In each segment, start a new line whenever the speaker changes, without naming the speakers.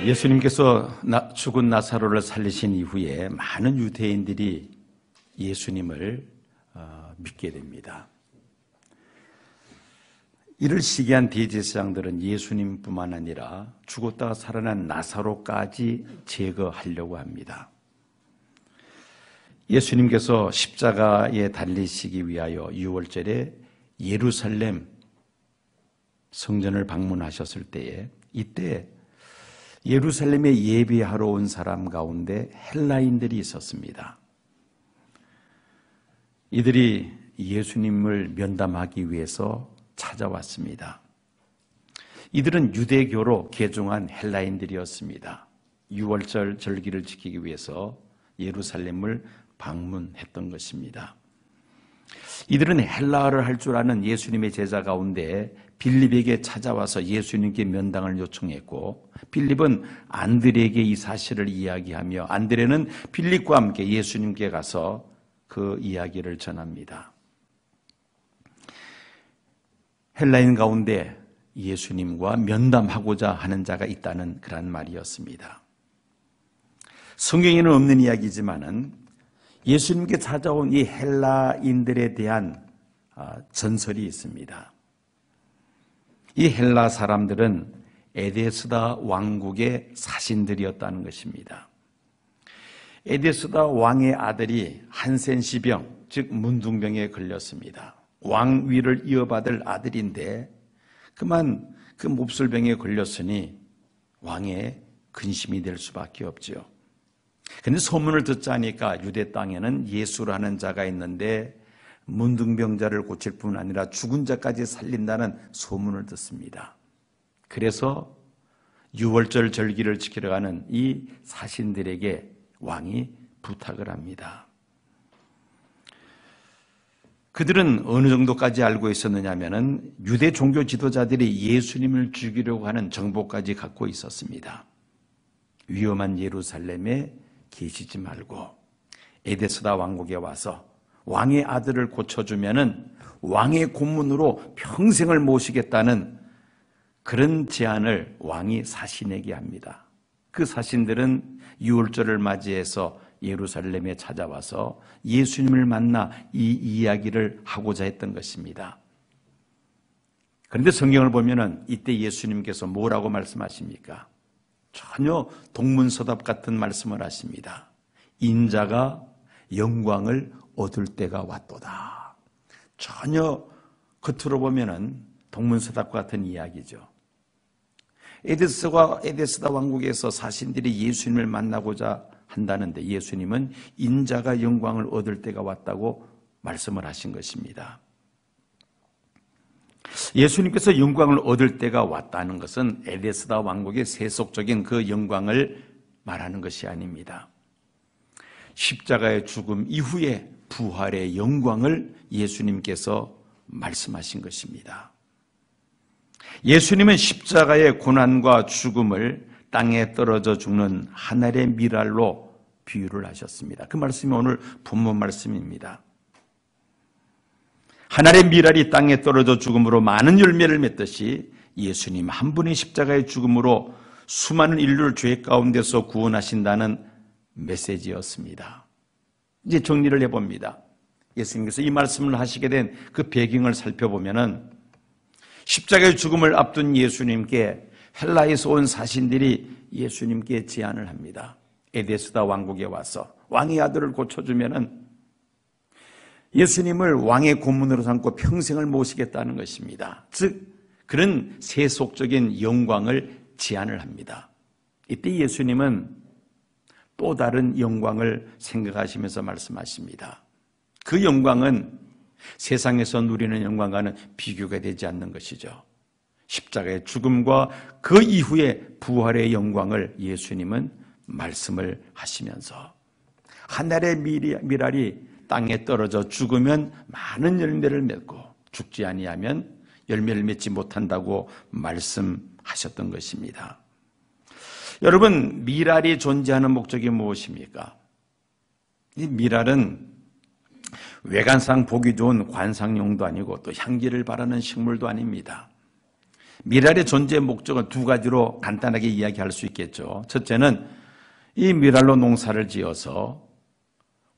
예수님께서 죽은 나사로를 살리신 이후에 많은 유대인들이 예수님을 믿게 됩니다. 이를 시기한 대제사장들은 예수님뿐만 아니라 죽었다가 살아난 나사로까지 제거하려고 합니다. 예수님께서 십자가에 달리시기 위하여 6월절에 예루살렘 성전을 방문하셨을 때에 이때 예루살렘에 예배하러 온 사람 가운데 헬라인들이 있었습니다. 이들이 예수님을 면담하기 위해서 찾아왔습니다. 이들은 유대교로 개종한 헬라인들이었습니다. 6월절 절기를 지키기 위해서 예루살렘을 방문했던 것입니다. 이들은 헬라어를 할 줄 아는 예수님의 제자 가운데 빌립에게 찾아와서 예수님께 면담을 요청했고, 빌립은 안드레에게 이 사실을 이야기하며 안드레는 빌립과 함께 예수님께 가서 그 이야기를 전합니다. 헬라인 가운데 예수님과 면담하고자 하는 자가 있다는 그런 말이었습니다. 성경에는 없는 이야기지만은 예수님께 찾아온 이 헬라인들에 대한 전설이 있습니다. 이 헬라 사람들은 에데스다 왕국의 사신들이었다는 것입니다. 에데스다 왕의 아들이 한센시병, 즉 문둥병에 걸렸습니다. 왕위를 이어받을 아들인데 그만 그 몹쓸병에 걸렸으니 왕의 근심이 될 수밖에 없죠. 그런데 소문을 듣자니까 유대 땅에는 예수라는 자가 있는데 문둥병자를 고칠 뿐 아니라 죽은 자까지 살린다는 소문을 듣습니다. 그래서 6월절 절기를 지키러 가는 이 사신들에게 왕이 부탁을 합니다. 그들은 어느 정도까지 알고 있었느냐 하면은 유대 종교 지도자들이 예수님을 죽이려고 하는 정보까지 갖고 있었습니다. 위험한 예루살렘에 계시지 말고 에데스다 왕국에 와서 왕의 아들을 고쳐주면은 왕의 고문으로 평생을 모시겠다는 그런 제안을 왕이 사신에게 합니다. 그 사신들은 6월절을 맞이해서 예루살렘에 찾아와서 예수님을 만나 이 이야기를 하고자 했던 것입니다. 그런데 성경을 보면은 이때 예수님께서 뭐라고 말씀하십니까? 전혀 동문서답 같은 말씀을 하십니다. 인자가 영광을 얻을 때가 왔도다. 전혀 겉으로 보면은 동문서답 같은 이야기죠. 에데스다 왕국에서 사신들이 예수님을 만나고자 한다는데 예수님은 인자가 영광을 얻을 때가 왔다고 말씀을 하신 것입니다. 예수님께서 영광을 얻을 때가 왔다는 것은 에데스다 왕국의 세속적인 그 영광을 말하는 것이 아닙니다. 십자가의 죽음 이후에 부활의 영광을 예수님께서 말씀하신 것입니다. 예수님은 십자가의 고난과 죽음을 땅에 떨어져 죽는 한 알의 밀알로 비유를 하셨습니다. 그 말씀이 오늘 본문 말씀입니다. 한 알의 밀알이 땅에 떨어져 죽음으로 많은 열매를 맺듯이 예수님 한 분의 십자가의 죽음으로 수많은 인류를 죄 가운데서 구원하신다는 메시지였습니다. 이제 정리를 해봅니다. 예수님께서 이 말씀을 하시게 된 그 배경을 살펴보면은 십자가의 죽음을 앞둔 예수님께 헬라에서 온 사신들이 예수님께 제안을 합니다. 에데스다 왕국에 와서 왕의 아들을 고쳐주면은 예수님을 왕의 고문으로 삼고 평생을 모시겠다는 것입니다. 즉 그런 세속적인 영광을 제안을 합니다. 이때 예수님은 또 다른 영광을 생각하시면서 말씀하십니다. 그 영광은 세상에서 누리는 영광과는 비교가 되지 않는 것이죠. 십자가의 죽음과 그 이후의 부활의 영광을 예수님은 말씀을 하시면서 한 알의 밀알이 땅에 떨어져 죽으면 많은 열매를 맺고 죽지 아니하면 열매를 맺지 못한다고 말씀하셨던 것입니다. 여러분, 미랄이 존재하는 목적이 무엇입니까? 이 미랄은 외관상 보기 좋은 관상용도 아니고 또 향기를 바라는 식물도 아닙니다. 미랄의 존재의 목적은 두 가지로 간단하게 이야기할 수 있겠죠. 첫째는 이 미랄로 농사를 지어서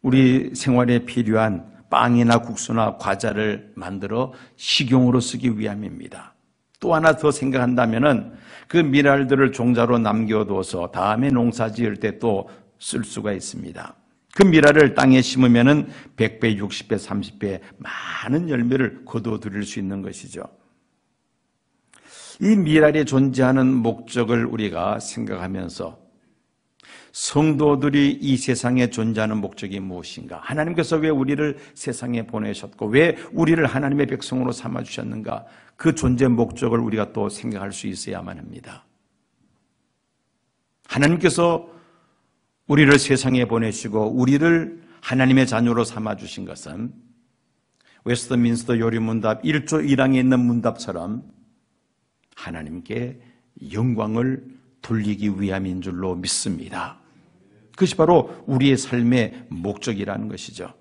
우리 생활에 필요한 빵이나 국수나 과자를 만들어 식용으로 쓰기 위함입니다. 또 하나 더 생각한다면은 그 미랄들을 종자로 남겨둬서 다음에 농사 지을 때 또 쓸 수가 있습니다. 그 미랄을 땅에 심으면은 100배, 60배, 30배 많은 열매를 거둬들일 수 있는 것이죠. 이 미랄이 존재하는 목적을 우리가 생각하면서 성도들이 이 세상에 존재하는 목적이 무엇인가? 하나님께서 왜 우리를 세상에 보내셨고 왜 우리를 하나님의 백성으로 삼아주셨는가? 그 존재 목적을 우리가 또 생각할 수 있어야만 합니다. 하나님께서 우리를 세상에 보내시고 우리를 하나님의 자녀로 삼아주신 것은 웨스트민스터 요리문답 1조 1항에 있는 문답처럼 하나님께 영광을 돌리기 위함인 줄로 믿습니다. 그것이 바로 우리의 삶의 목적이라는 것이죠.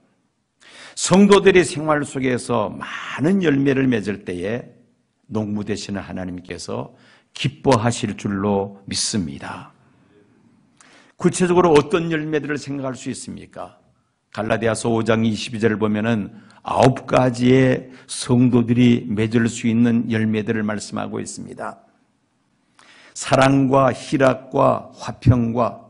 성도들의 생활 속에서 많은 열매를 맺을 때에 농부 되시는 하나님께서 기뻐하실 줄로 믿습니다. 구체적으로 어떤 열매들을 생각할 수 있습니까? 갈라디아서 5장 22절을 보면은 9가지의 성도들이 맺을 수 있는 열매들을 말씀하고 있습니다. 사랑과 희락과 화평과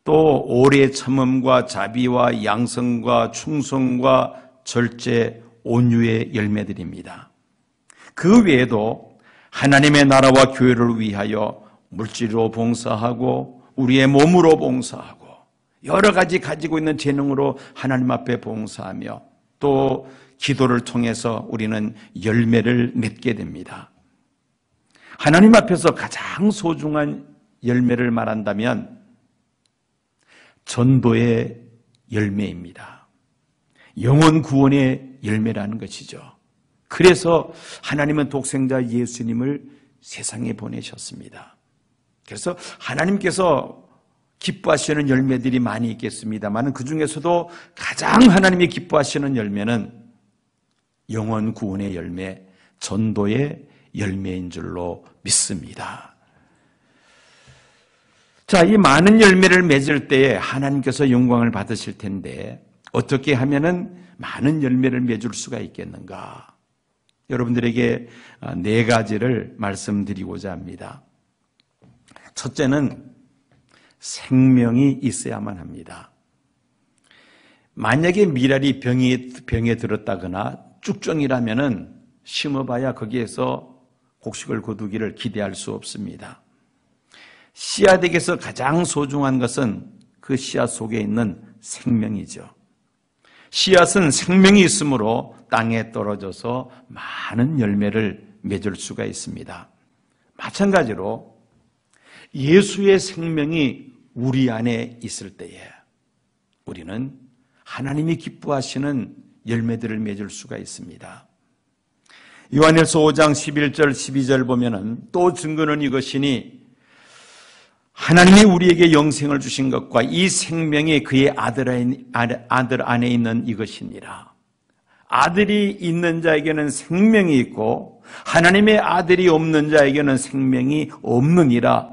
또 오래 참음과 자비와 양성과 충성과 절제, 온유의 열매들입니다. 그 외에도 하나님의 나라와 교회를 위하여 물질로 봉사하고 우리의 몸으로 봉사하고 여러 가지 가지고 있는 재능으로 하나님 앞에 봉사하며 또 기도를 통해서 우리는 열매를 맺게 됩니다. 하나님 앞에서 가장 소중한 열매를 말한다면 전도의 열매입니다. 영혼 구원의 열매라는 것이죠. 그래서 하나님은 독생자 예수님을 세상에 보내셨습니다. 그래서 하나님께서 기뻐하시는 열매들이 많이 있겠습니다만 그 중에서도 가장 하나님이 기뻐하시는 열매는 영혼 구원의 열매, 전도의 열매인 줄로 믿습니다. 자, 이 많은 열매를 맺을 때에 하나님께서 영광을 받으실 텐데 어떻게 하면은 많은 열매를 맺을 수가 있겠는가? 여러분들에게 4가지를 말씀드리고자 합니다. 첫째는 생명이 있어야만 합니다. 만약에 미랄이 병에 들었다거나 쭉정이라면은 심어봐야 거기에서 곡식을 거두기를 기대할 수 없습니다. 씨앗에게서 가장 소중한 것은 그 씨앗 속에 있는 생명이죠. 씨앗은 생명이 있으므로 땅에 떨어져서 많은 열매를 맺을 수가 있습니다. 마찬가지로 예수의 생명이 우리 안에 있을 때에 우리는 하나님이 기뻐하시는 열매들을 맺을 수가 있습니다. 요한일서 5장 11절 12절 보면은 또 증거는 이것이니 하나님이 우리에게 영생을 주신 것과 이 생명이 그의 아들 안에 있는 이것이니라. 아들이 있는 자에게는 생명이 있고 하나님의 아들이 없는 자에게는 생명이 없느니라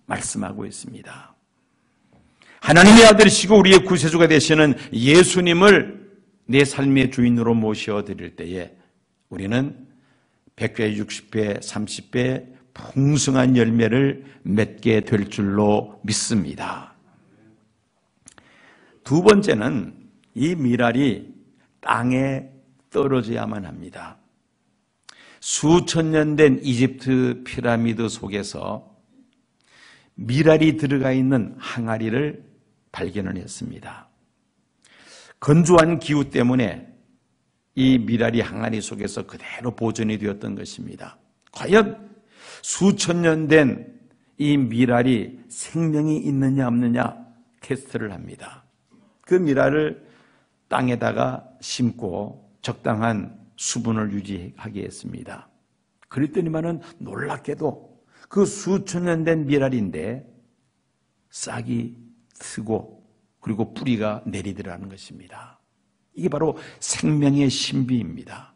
말씀하고 있습니다. 하나님의 아들이시고 우리의 구세주가 되시는 예수님을 내 삶의 주인으로 모셔드릴 때에 우리는 100배, 60배, 30배 풍성한 열매를 맺게 될 줄로 믿습니다. 두 번째는 이 미랄이 땅에 떨어져야만 합니다. 수천 년 된 이집트 피라미드 속에서 미랄이 들어가 있는 항아리를 발견을 했습니다. 건조한 기후 때문에 이 미랄이 항아리 속에서 그대로 보존이 되었던 것입니다. 과연 수천 년 된 이 미랄이 생명이 있느냐 없느냐 테스트를 합니다. 그 미랄을 땅에다가 심고 적당한 수분을 유지하게 했습니다. 그랬더니만은 놀랍게도 그 수천 년 된 미랄인데 싹이 트고 그리고 뿌리가 내리더라는 것입니다. 이게 바로 생명의 신비입니다.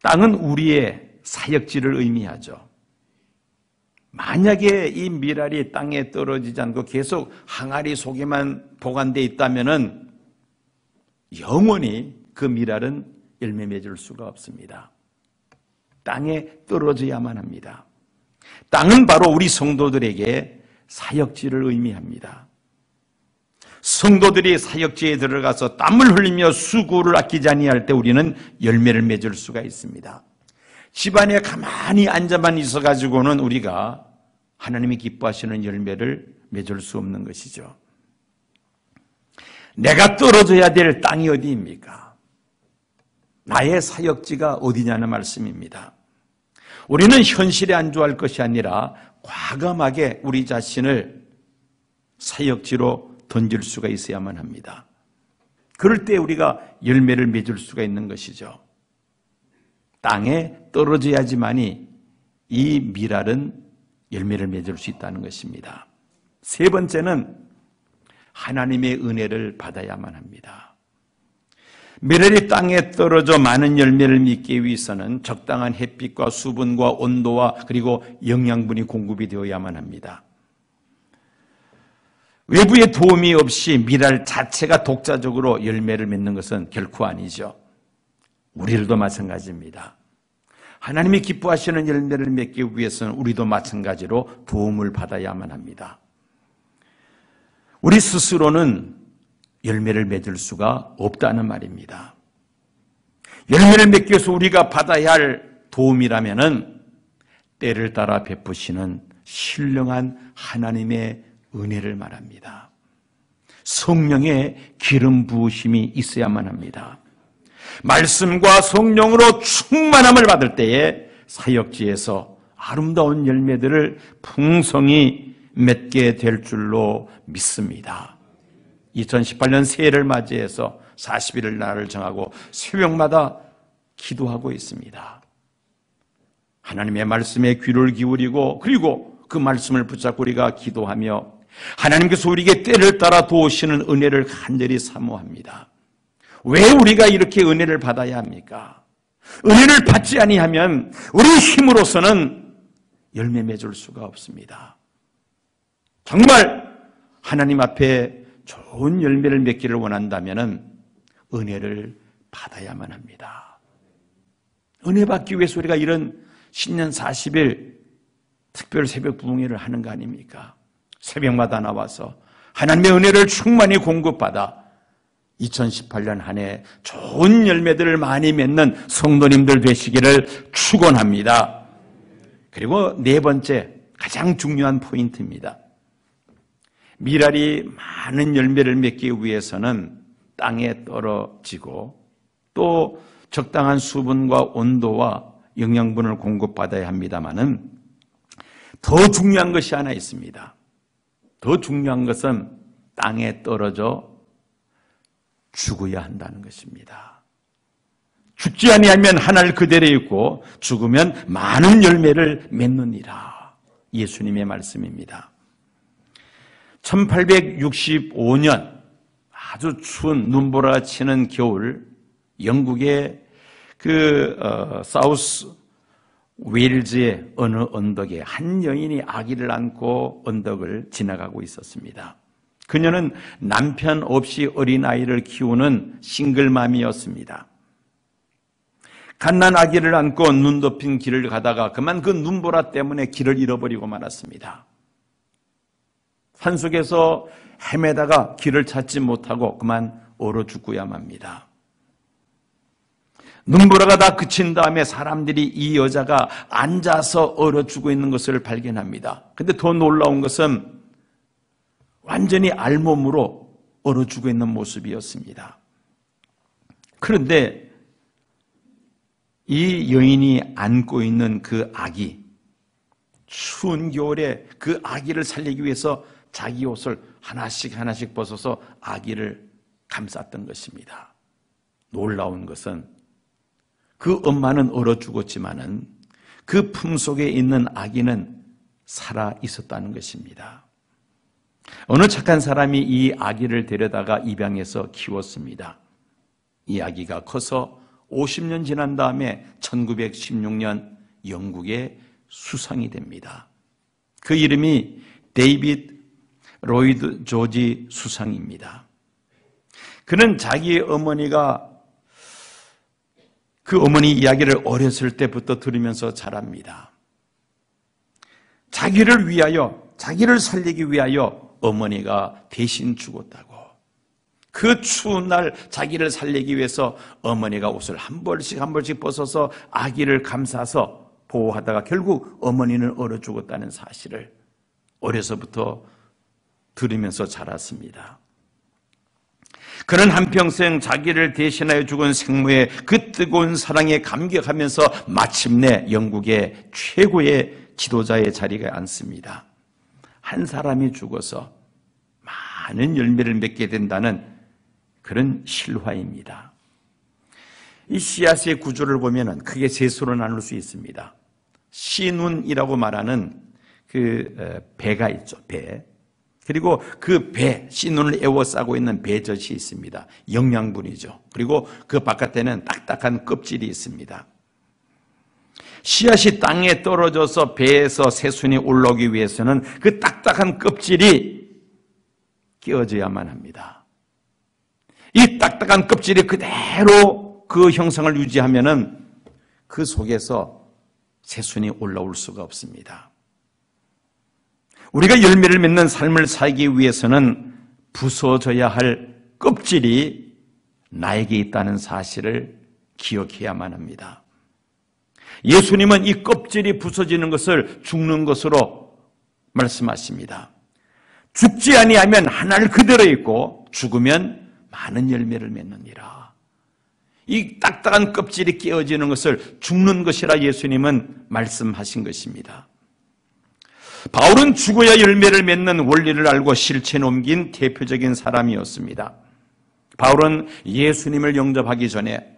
땅은 우리의 사역지를 의미하죠. 만약에 이 미랄이 땅에 떨어지지 않고 계속 항아리 속에만 보관되어 있다면은 영원히 그 미랄은 열매 맺을 수가 없습니다. 땅에 떨어져야만 합니다. 땅은 바로 우리 성도들에게 사역지를 의미합니다. 성도들이 사역지에 들어가서 땀을 흘리며 수고를 아끼지 아니할 때 우리는 열매를 맺을 수가 있습니다. 집안에 가만히 앉아만 있어가지고는 우리가 하나님이 기뻐하시는 열매를 맺을 수 없는 것이죠. 내가 떨어져야 될 땅이 어디입니까? 나의 사역지가 어디냐는 말씀입니다. 우리는 현실에 안주할 것이 아니라 과감하게 우리 자신을 사역지로 던질 수가 있어야만 합니다. 그럴 때 우리가 열매를 맺을 수가 있는 것이죠. 땅에 떨어져야지만이 이 미랄은 열매를 맺을 수 있다는 것입니다. 세 번째는 하나님의 은혜를 받아야만 합니다. 미랄이 땅에 떨어져 많은 열매를 맺기 위해서는 적당한 햇빛과 수분과 온도와 그리고 영양분이 공급이 되어야만 합니다. 외부의 도움이 없이 미랄 자체가 독자적으로 열매를 맺는 것은 결코 아니죠. 우리들도 마찬가지입니다. 하나님이 기뻐하시는 열매를 맺기 위해서는 우리도 마찬가지로 도움을 받아야만 합니다. 우리 스스로는 열매를 맺을 수가 없다는 말입니다. 열매를 맺기 위해서 우리가 받아야 할 도움이라면은 때를 따라 베푸시는 신령한 하나님의 은혜를 말합니다. 성령의 기름 부으심이 있어야만 합니다. 말씀과 성령으로 충만함을 받을 때에 사역지에서 아름다운 열매들을 풍성히 맺게 될 줄로 믿습니다. 2018년 새해를 맞이해서 40일을 날을 정하고 새벽마다 기도하고 있습니다. 하나님의 말씀에 귀를 기울이고 그리고 그 말씀을 붙잡고 우리가 기도하며 하나님께서 우리에게 때를 따라 도우시는 은혜를 간절히 사모합니다. 왜 우리가 이렇게 은혜를 받아야 합니까? 은혜를 받지 아니하면 우리 힘으로서는 열매 맺을 수가 없습니다. 정말 하나님 앞에 좋은 열매를 맺기를 원한다면 은혜를 받아야만 합니다. 은혜 받기 위해서 우리가 이런 신년 40일 특별 새벽 부흥회를 하는 거 아닙니까? 새벽마다 나와서 하나님의 은혜를 충만히 공급받아 2018년 한 해 좋은 열매들을 많이 맺는 성도님들 되시기를 축원합니다. 그리고 네 번째 가장 중요한 포인트입니다. 미랄이 많은 열매를 맺기 위해서는 땅에 떨어지고 또 적당한 수분과 온도와 영양분을 공급받아야 합니다마는 더 중요한 것이 하나 있습니다. 더 중요한 것은 땅에 떨어져 죽어야 한다는 것입니다. 죽지 아니하면 하늘 그대로 있고 죽으면 많은 열매를 맺느니라. 예수님의 말씀입니다. 1865년 아주 추운 눈보라가 치는 겨울 영국의 사우스 웨일즈의 어느 언덕에 한 여인이 아기를 안고 언덕을 지나가고 있었습니다. 그녀는 남편 없이 어린아이를 키우는 싱글맘이었습니다. 갓난 아기를 안고 눈 덮인 길을 가다가 그만 그 눈보라 때문에 길을 잃어버리고 말았습니다. 산속에서 헤매다가 길을 찾지 못하고 그만 얼어 죽고야 합니다. 눈보라가 다 그친 다음에 사람들이 이 여자가 앉아서 얼어 죽어 있는 것을 발견합니다. 근데 더 놀라운 것은 완전히 알몸으로 얼어 죽어 있는 모습이었습니다. 그런데 이 여인이 안고 있는 그 아기, 추운 겨울에 그 아기를 살리기 위해서 자기 옷을 하나씩 하나씩 벗어서 아기를 감쌌던 것입니다. 놀라운 것은 그 엄마는 얼어 죽었지만은 그 품속에 있는 아기는 살아 있었다는 것입니다. 어느 착한 사람이 이 아기를 데려다가 입양해서 키웠습니다. 이 아기가 커서 50년 지난 다음에 1916년 영국의 수상이 됩니다. 그 이름이 데이빗 로이드 조지 수상입니다. 그는 자기의 어머니가 그 어머니 이야기를 어렸을 때부터 들으면서 자랍니다. 자기를 위하여, 자기를 살리기 위하여 어머니가 대신 죽었다고. 그 추운 날 자기를 살리기 위해서 어머니가 옷을 한 벌씩 한 벌씩 벗어서 아기를 감싸서 보호하다가 결국 어머니는 얼어 죽었다는 사실을 어려서부터 들으면서 자랐습니다. 그는 한평생 자기를 대신하여 죽은 생모의 그 뜨거운 사랑에 감격하면서 마침내 영국의 최고의 지도자의 자리에 앉습니다. 한 사람이 죽어서 많은 열매를 맺게 된다는 그런 실화입니다. 이 씨앗의 구조를 보면 크게 세 수로 나눌 수 있습니다. 씨눈이라고 말하는 그 배가 있죠, 배. 그리고 그 배, 씨눈을 에워싸고 있는 배젖이 있습니다. 영양분이죠. 그리고 그 바깥에는 딱딱한 껍질이 있습니다. 씨앗이 땅에 떨어져서 배에서 새순이 올라오기 위해서는 그 딱딱한 껍질이 끼워져야만 합니다. 이 딱딱한 껍질이 그대로 그 형상을 유지하면은 그 속에서 새순이 올라올 수가 없습니다. 우리가 열매를 맺는 삶을 살기 위해서는 부서져야 할 껍질이 나에게 있다는 사실을 기억해야만 합니다. 예수님은 이 껍질이 부서지는 것을 죽는 것으로 말씀하십니다. 죽지 아니하면 하늘 그대로 있고 죽으면 많은 열매를 맺느니라. 이 딱딱한 껍질이 깨어지는 것을 죽는 것이라 예수님은 말씀하신 것입니다. 바울은 죽어야 열매를 맺는 원리를 알고 실천에 옮긴 대표적인 사람이었습니다. 바울은 예수님을 영접하기 전에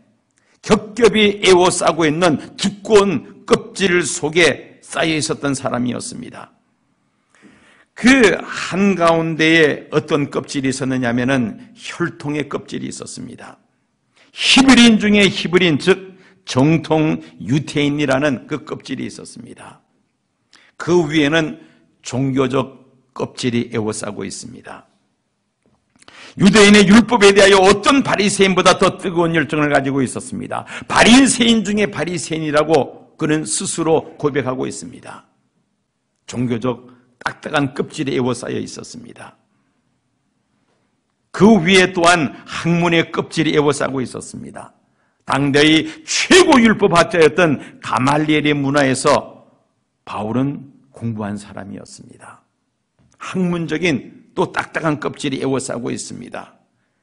겹겹이 에워싸고 있는 두꺼운 껍질 속에 쌓여 있었던 사람이었습니다. 그 한가운데에 어떤 껍질이 있었느냐면은 혈통의 껍질이 있었습니다. 히브리인 중에 히브리인, 즉 정통 유대인이라는 그 껍질이 있었습니다. 그 위에는 종교적 껍질이 에워싸고 있습니다. 유대인의 율법에 대하여 어떤 바리새인보다 더 뜨거운 열정을 가지고 있었습니다. 바리새인 중에 바리새인이라고 그는 스스로 고백하고 있습니다. 종교적 딱딱한 껍질이 에워싸여 있었습니다. 그 위에 또한 학문의 껍질이 에워싸고 있었습니다. 당대의 최고 율법학자였던 가말리엘의 문화에서 바울은 공부한 사람이었습니다. 학문적인 또 딱딱한 껍질이 에워싸고 있습니다.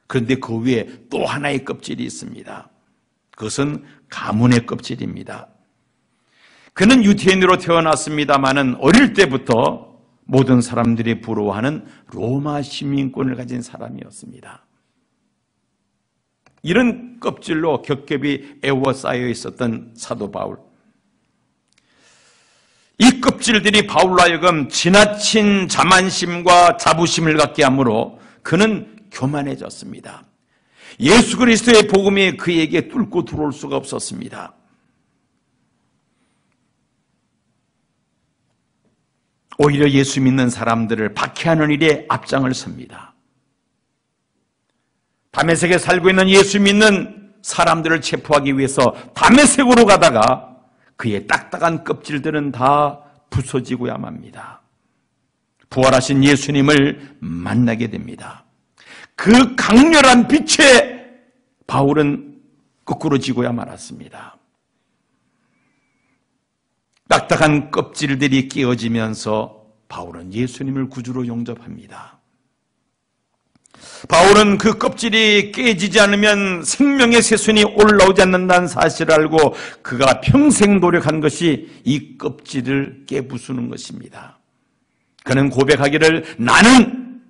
그런데 그 위에 또 하나의 껍질이 있습니다. 그것은 가문의 껍질입니다. 그는 유대인으로 태어났습니다마는 어릴 때부터 모든 사람들이 부러워하는 로마 시민권을 가진 사람이었습니다. 이런 껍질로 겹겹이 에워싸여 있었던 사도 바울. 이 껍질들이 바울로 하여금 지나친 자만심과 자부심을 갖게 하므로 그는 교만해졌습니다. 예수 그리스도의 복음이 그에게 뚫고 들어올 수가 없었습니다. 오히려 예수 믿는 사람들을 박해하는 일에 앞장을 섭니다. 다메섹에 살고 있는 예수 믿는 사람들을 체포하기 위해서 다메섹으로 가다가 그의 딱딱한 껍질들은 다 부서지고야 맙니다. 부활하신 예수님을 만나게 됩니다. 그 강렬한 빛에 바울은 거꾸로 지고야 말았습니다. 딱딱한 껍질들이 끼어지면서 바울은 예수님을 구주로 영접합니다. 바울은 그 껍질이 깨지지 않으면 생명의 새순이 올라오지 않는다는 사실을 알고 그가 평생 노력한 것이 이 껍질을 깨부수는 것입니다. 그는 고백하기를 나는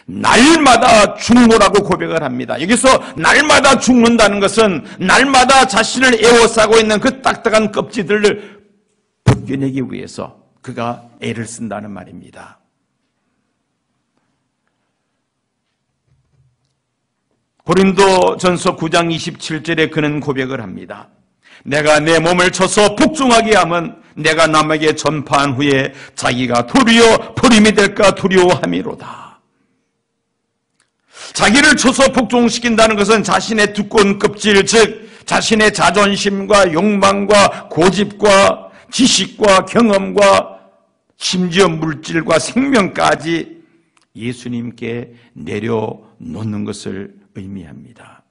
날마다 죽노라고 고백을 합니다. 여기서 날마다 죽는다는 것은 날마다 자신을 에워싸고 있는 그 딱딱한 껍질들을 벗겨내기 위해서 그가 애를 쓴다는 말입니다. 고린도전서 9장 27절에 그는 고백을 합니다. 내가 내 몸을 쳐서 복종하게 하면 내가 남에게 전파한 후에 자기가 도리어 버림이 될까 두려워함이로다. 자기를 쳐서 복종시킨다는 것은 자신의 두꺼운 껍질, 즉 자신의 자존심과 욕망과 고집과 지식과 경험과 심지어 물질과 생명까지 예수님께 내려놓는 것을 의미합니다.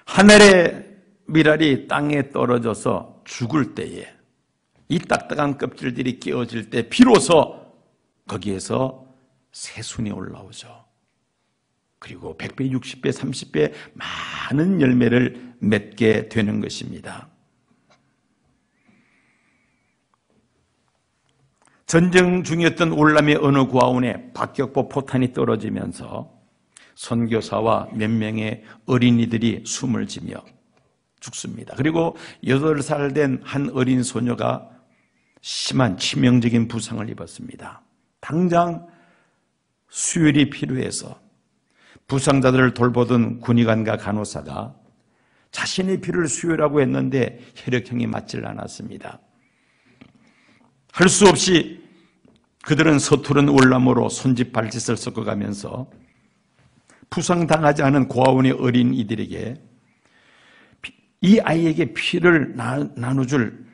하늘의 밀알이 땅에 떨어져서 죽을 때에 이 딱딱한 껍질들이 깨어질 때 비로소 거기에서 새순이 올라오죠. 그리고 100배, 60배, 30배 많은 열매를 맺게 되는 것입니다. 전쟁 중이었던 월남의 어느 고아원에 박격포 포탄이 떨어지면서 선교사와 몇 명의 어린이들이 숨을 지며 죽습니다. 그리고 8살 된 한 어린 소녀가 심한 치명적인 부상을 입었습니다. 당장 수혈이 필요해서 부상자들을 돌보던 군의관과 간호사가 자신의 피를 수혈하고 했는데 혈액형이 맞질 않았습니다. 할 수 없이 그들은 서투른 월남으로 손짓 발짓을 섞어가면서 부상당하지 않은 고아원의 어린이들에게 이 아이에게 피를 나눠줄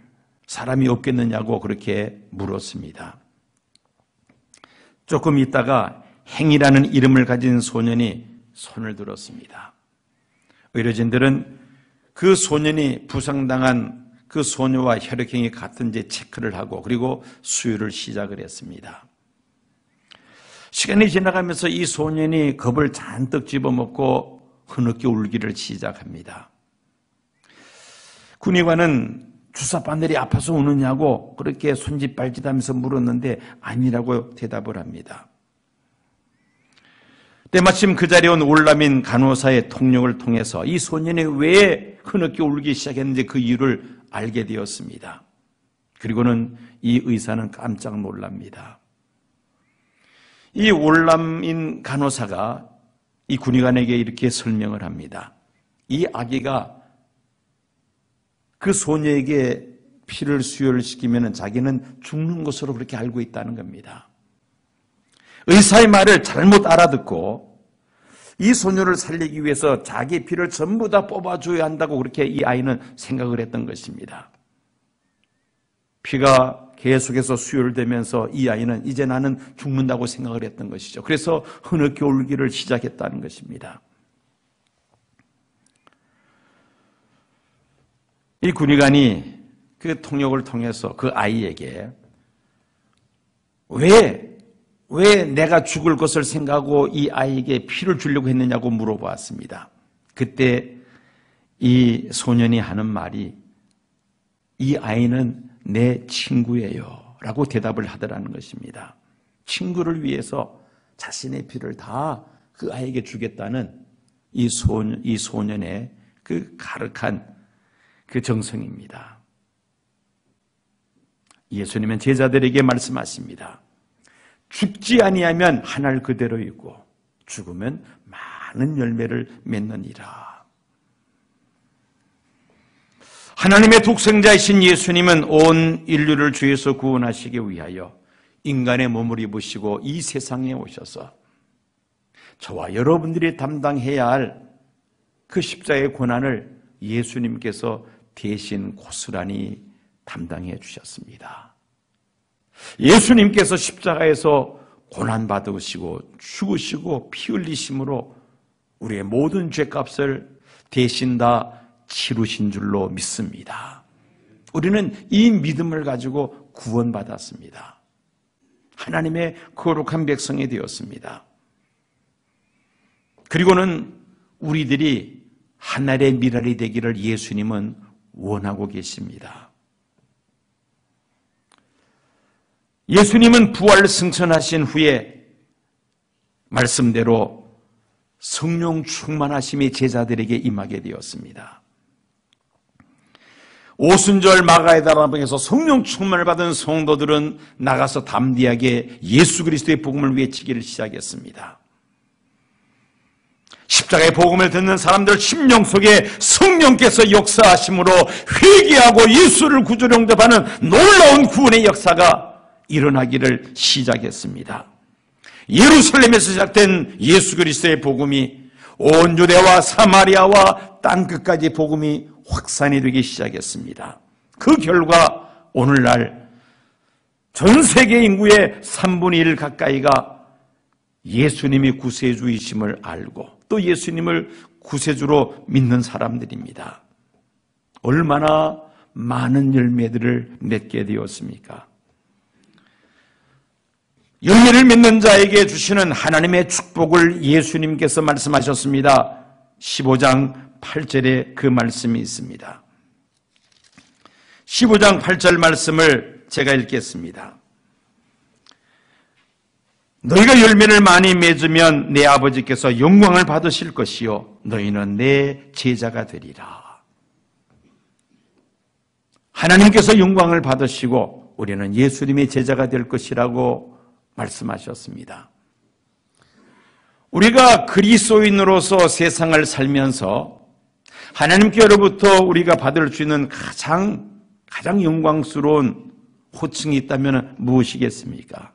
사람이 없겠느냐고 그렇게 물었습니다. 조금 있다가 행이라는 이름을 가진 소년이 손을 들었습니다. 의료진들은 그 소년이 부상당한 그 소녀와 혈액형이 같은지 체크를 하고 그리고 수혈을 시작을 했습니다. 시간이 지나가면서 이 소년이 겁을 잔뜩 집어먹고 흐느껴 울기를 시작합니다. 군의관은 주사바늘이 아파서 우느냐고 그렇게 손짓발짓하면서 물었는데 아니라고 대답을 합니다. 때마침 그 자리에 온 월남인 간호사의 통역을 통해서 이 소년이 왜 흐느껴 울기 시작했는지 그 이유를 알게 되었습니다. 그리고는 이 의사는 깜짝 놀랍니다. 이 월남인 간호사가 이 군의관에게 이렇게 설명을 합니다. 이 아기가 그 소녀에게 피를 수혈시키면 자기는 죽는 것으로 그렇게 알고 있다는 겁니다. 의사의 말을 잘못 알아듣고 이 소녀를 살리기 위해서 자기 피를 전부 다 뽑아줘야 한다고 그렇게 이 아이는 생각을 했던 것입니다. 피가 계속해서 수혈되면서 이 아이는 이제 나는 죽는다고 생각을 했던 것이죠. 그래서 흐느껴 울기를 시작했다는 것입니다. 이 군의관이 그 통역을 통해서 그 아이에게 왜 내가 죽을 것을 생각하고 이 아이에게 피를 주려고 했느냐고 물어보았습니다. 그때 이 소년이 하는 말이 이 아이는 내 친구예요 라고 대답을 하더라는 것입니다. 친구를 위해서 자신의 피를 다 그 아이에게 주겠다는 이 소년의 그 가득한 그 정성입니다. 예수님은 제자들에게 말씀하십니다. 죽지 아니하면 한 알 그대로이고 죽으면 많은 열매를 맺느니라. 하나님의 독생자이신 예수님은 온 인류를 죄에서 구원하시기 위하여 인간의 몸을 입으시고 이 세상에 오셔서 저와 여러분들이 담당해야 할 그 십자가의 고난을 예수님께서 대신 고스란히 담당해 주셨습니다. 예수님께서 십자가에서 고난받으시고 죽으시고 피 흘리심으로 우리의 모든 죄값을 대신 다 치르신 줄로 믿습니다. 우리는 이 믿음을 가지고 구원받았습니다. 하나님의 거룩한 백성이 되었습니다. 그리고는 우리들이 하늘의 미랄이 되기를 예수님은 원하고 계십니다. 예수님은 부활 승천하신 후에 말씀대로 성령 충만하심이 제자들에게 임하게 되었습니다. 오순절 마가다락방에서 성령 충만을 받은 성도들은 나가서 담대하게 예수 그리스도의 복음을 외치기를 시작했습니다. 십자가의 복음을 듣는 사람들 심령 속에 성령께서 역사하심으로 회개하고 예수를 구주로 영접하는 놀라운 구원의 역사가 일어나기를 시작했습니다. 예루살렘에서 시작된 예수 그리스도의 복음이 온 유대와 사마리아와 땅끝까지 복음이 확산이 되기 시작했습니다. 그 결과 오늘날 전 세계 인구의 3분의 1 가까이가 예수님이 구세주이심을 알고 또 예수님을 구세주로 믿는 사람들입니다. 얼마나 많은 열매들을 맺게 되었습니까? 열매를 맺는 자에게 주시는 하나님의 축복을 예수님께서 말씀하셨습니다. 15장 8절에 그 말씀이 있습니다. 15장 8절 말씀을 제가 읽겠습니다. 너희가 열매를 많이 맺으면 내 아버지께서 영광을 받으실 것이요 너희는 내 제자가 되리라. 하나님께서 영광을 받으시고 우리는 예수님의 제자가 될 것이라고 말씀하셨습니다. 우리가 그리스도인으로서 세상을 살면서 하나님께로부터 우리가 받을 수 있는 가장 영광스러운 호칭이 있다면 무엇이겠습니까?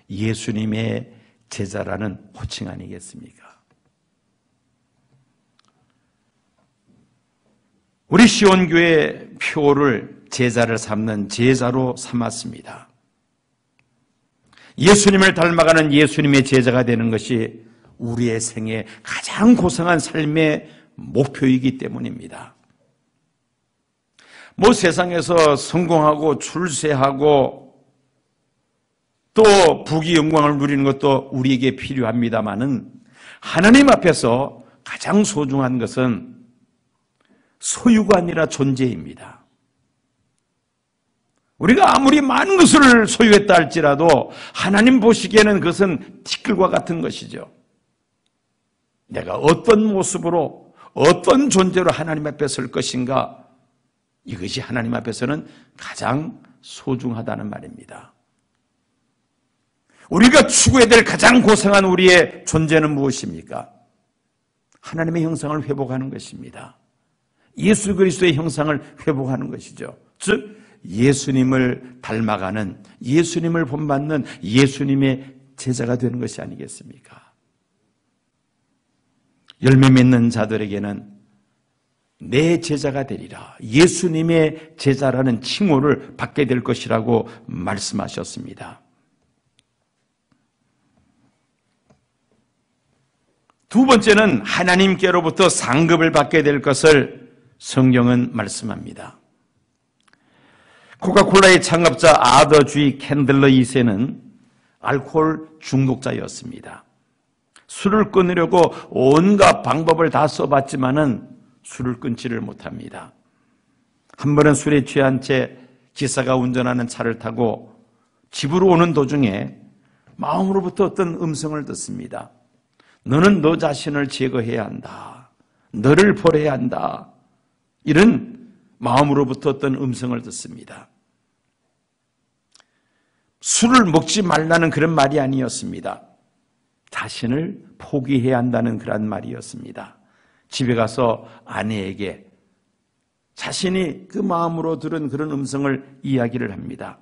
예수님의 제자라는 호칭 아니겠습니까? 우리 시온교회 표를 제자를 삼는 제자로 삼았습니다. 예수님을 닮아가는 예수님의 제자가 되는 것이 우리의 생애 가장 고상한 삶의 목표이기 때문입니다. 세상에서 성공하고 출세하고 또 부귀 영광을 누리는 것도 우리에게 필요합니다마는 하나님 앞에서 가장 소중한 것은 소유가 아니라 존재입니다. 우리가 아무리 많은 것을 소유했다 할지라도 하나님 보시기에는 그것은 티끌과 같은 것이죠. 내가 어떤 모습으로 어떤 존재로 하나님 앞에 설 것인가, 이것이 하나님 앞에서는 가장 소중하다는 말입니다. 우리가 추구해야 될 가장 고상한 우리의 존재는 무엇입니까? 하나님의 형상을 회복하는 것입니다. 예수 그리스도의 형상을 회복하는 것이죠. 즉 예수님을 닮아가는, 예수님을 본받는 예수님의 제자가 되는 것이 아니겠습니까? 열매 맺는 자들에게는 내 제자가 되리라, 예수님의 제자라는 칭호를 받게 될 것이라고 말씀하셨습니다. 두 번째는 하나님께로부터 상급을 받게 될 것을 성경은 말씀합니다. 코카콜라의 창업자 아더 G 캔들러 2세는 알코올 중독자였습니다. 술을 끊으려고 온갖 방법을 다 써봤지만은 술을 끊지를 못합니다. 한 번은 술에 취한 채 기사가 운전하는 차를 타고 집으로 오는 도중에 마음으로부터 어떤 음성을 듣습니다. 너는 너 자신을 제거해야 한다. 너를 버려야 한다. 이런 마음으로부터 어떤 음성을 듣습니다. 술을 먹지 말라는 그런 말이 아니었습니다. 자신을 포기해야 한다는 그런 말이었습니다. 집에 가서 아내에게 자신이 그 마음으로 들은 그런 음성을 이야기를 합니다.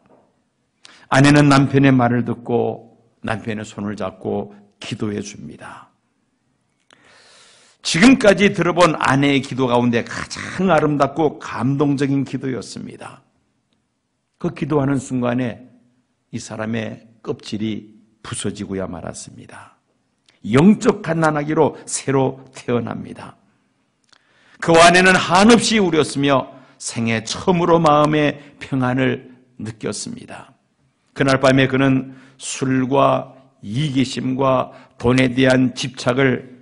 아내는 남편의 말을 듣고 남편의 손을 잡고 기도해 줍니다. 지금까지 들어본 아내의 기도 가운데 가장 아름답고 감동적인 기도였습니다. 그 기도하는 순간에 이 사람의 껍질이 부서지고야 말았습니다. 영적 갓난아기로 새로 태어납니다. 그 아내는 한없이 울었으며 생애 처음으로 마음의 평안을 느꼈습니다. 그날 밤에 그는 술과 이기심과 돈에 대한 집착을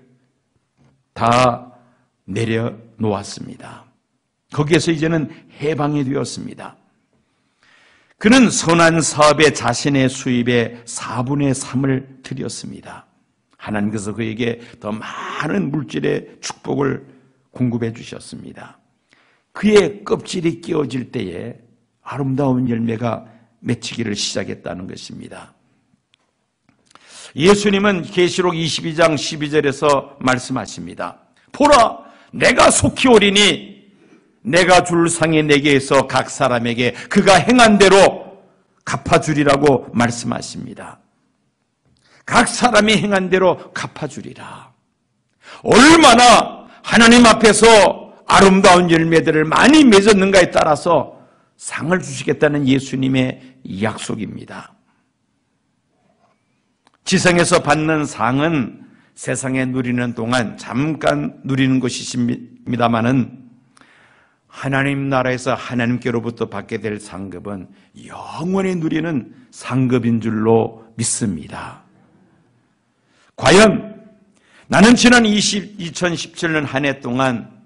다 내려놓았습니다. 거기에서 이제는 해방이 되었습니다. 그는 선한 사업에 자신의 수입의 4분의 3을 드렸습니다. 하나님께서 그에게 더 많은 물질의 축복을 공급해 주셨습니다. 그의 껍질이 끼워질 때에 아름다운 열매가 맺히기를 시작했다는 것입니다. 예수님은 계시록 22장 12절에서 말씀하십니다. 보라, 내가 속히 오리니 내가 줄 상이 내게에서 각 사람에게 그가 행한 대로 갚아주리라고 말씀하십니다. 각 사람이 행한 대로 갚아주리라. 얼마나 하나님 앞에서 아름다운 열매들을 많이 맺었는가에 따라서 상을 주시겠다는 예수님의 약속입니다. 지성에서 받는 상은 세상에 누리는 동안 잠깐 누리는 것이십니다마는 하나님 나라에서 하나님께로부터 받게 될 상급은 영원히 누리는 상급인 줄로 믿습니다. 과연 나는 지난 2017년 한 해 동안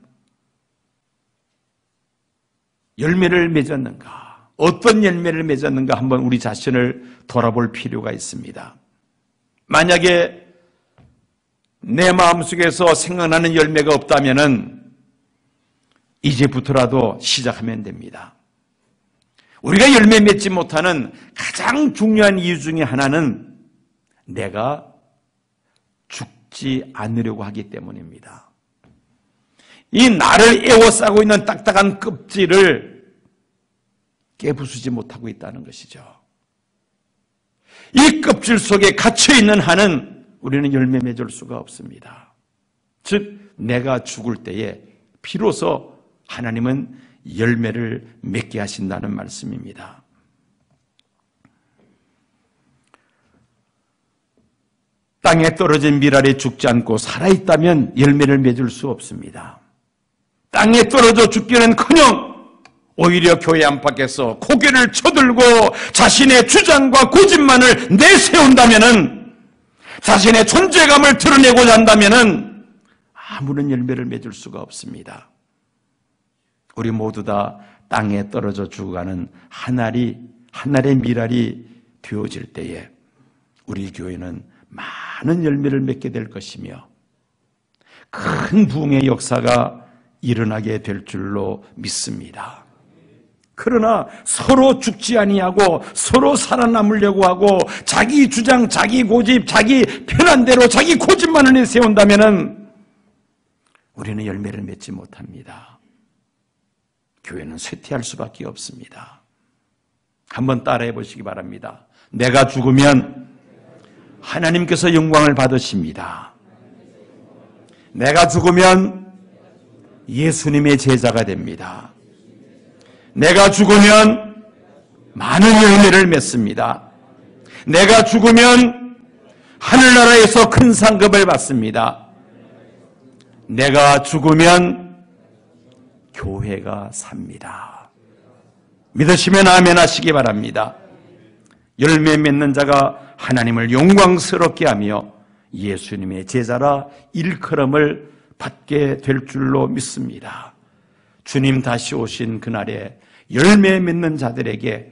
열매를 맺었는가? 어떤 열매를 맺었는가? 한번 우리 자신을 돌아볼 필요가 있습니다. 만약에 내 마음속에서 생각나는 열매가 없다면은 이제부터라도 시작하면 됩니다. 우리가 열매 맺지 못하는 가장 중요한 이유 중에 하나는 내가 죽지 않으려고 하기 때문입니다. 이 나를 에워싸고 있는 딱딱한 껍질을 깨부수지 못하고 있다는 것이죠. 이 껍질 속에 갇혀있는 한은 우리는 열매 맺을 수가 없습니다. 즉 내가 죽을 때에 비로소 하나님은 열매를 맺게 하신다는 말씀입니다. 땅에 떨어진 밀알이 죽지 않고 살아있다면 열매를 맺을 수 없습니다. 땅에 떨어져 죽기는커녕 오히려 교회 안팎에서 고개를 쳐들고 자신의 주장과 고집만을 내세운다면은, 자신의 존재감을 드러내고자 한다면은 아무런 열매를 맺을 수가 없습니다. 우리 모두 다 땅에 떨어져 죽어가는 하나의 밀알이 되어질 때에 우리 교회는 많은 열매를 맺게 될 것이며 큰 부흥의 역사가 일어나게 될 줄로 믿습니다. 그러나 서로 죽지 아니하고 서로 살아남으려고 하고 자기 주장, 자기 고집, 자기 편한 대로 자기 고집만을 내세운다면은 우리는 열매를 맺지 못합니다. 교회는 쇠퇴할 수밖에 없습니다. 한번 따라해 보시기 바랍니다. 내가 죽으면 하나님께서 영광을 받으십니다. 내가 죽으면 예수님의 제자가 됩니다. 내가 죽으면 많은 열매를 맺습니다. 내가 죽으면 하늘나라에서 큰 상급을 받습니다. 내가 죽으면 교회가 삽니다. 믿으시면 아멘 하시기 바랍니다. 열매 맺는 자가 하나님을 영광스럽게 하며 예수님의 제자라 일컬음을 받게 될 줄로 믿습니다. 주님 다시 오신 그날에 열매 맺는 자들에게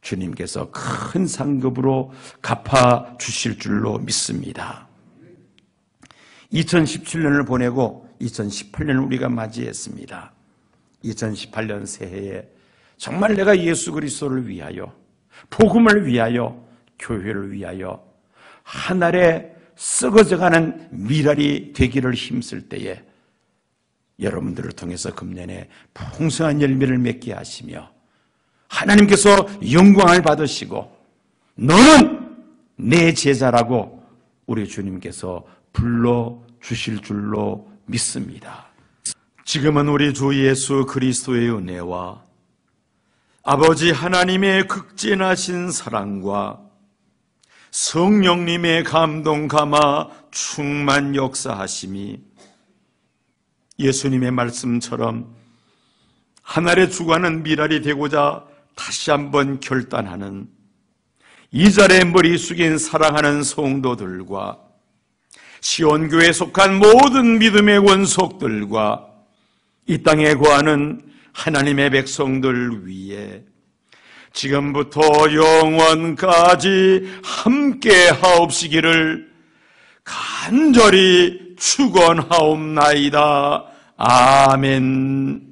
주님께서 큰 상급으로 갚아 주실 줄로 믿습니다. 2017년을 보내고 2018년을 우리가 맞이했습니다. 2018년 새해에 정말 내가 예수 그리스도를 위하여, 복음을 위하여, 교회를 위하여 한 알에 썩어져가는 밀알이 되기를 힘쓸 때에 여러분들을 통해서 금년에 풍성한 열매를 맺게 하시며 하나님께서 영광을 받으시고 너는 내 제자라고 우리 주님께서 불러주실 줄로 믿습니다. 지금은 우리 주 예수 그리스도의 은혜와 아버지 하나님의 극진하신 사랑과 성령님의 감동 감화 충만 역사하심이 예수님의 말씀처럼 하늘에 죽어가는 밀알이 되고자 다시 한번 결단하는 이 자리에 머리 숙인 사랑하는 성도들과 시온교회에 속한 모든 믿음의 원속들과 이 땅에 거하는 하나님의 백성들 위에 지금부터 영원까지 함께 하옵시기를 간절히 축원하옵나이다. 아멘.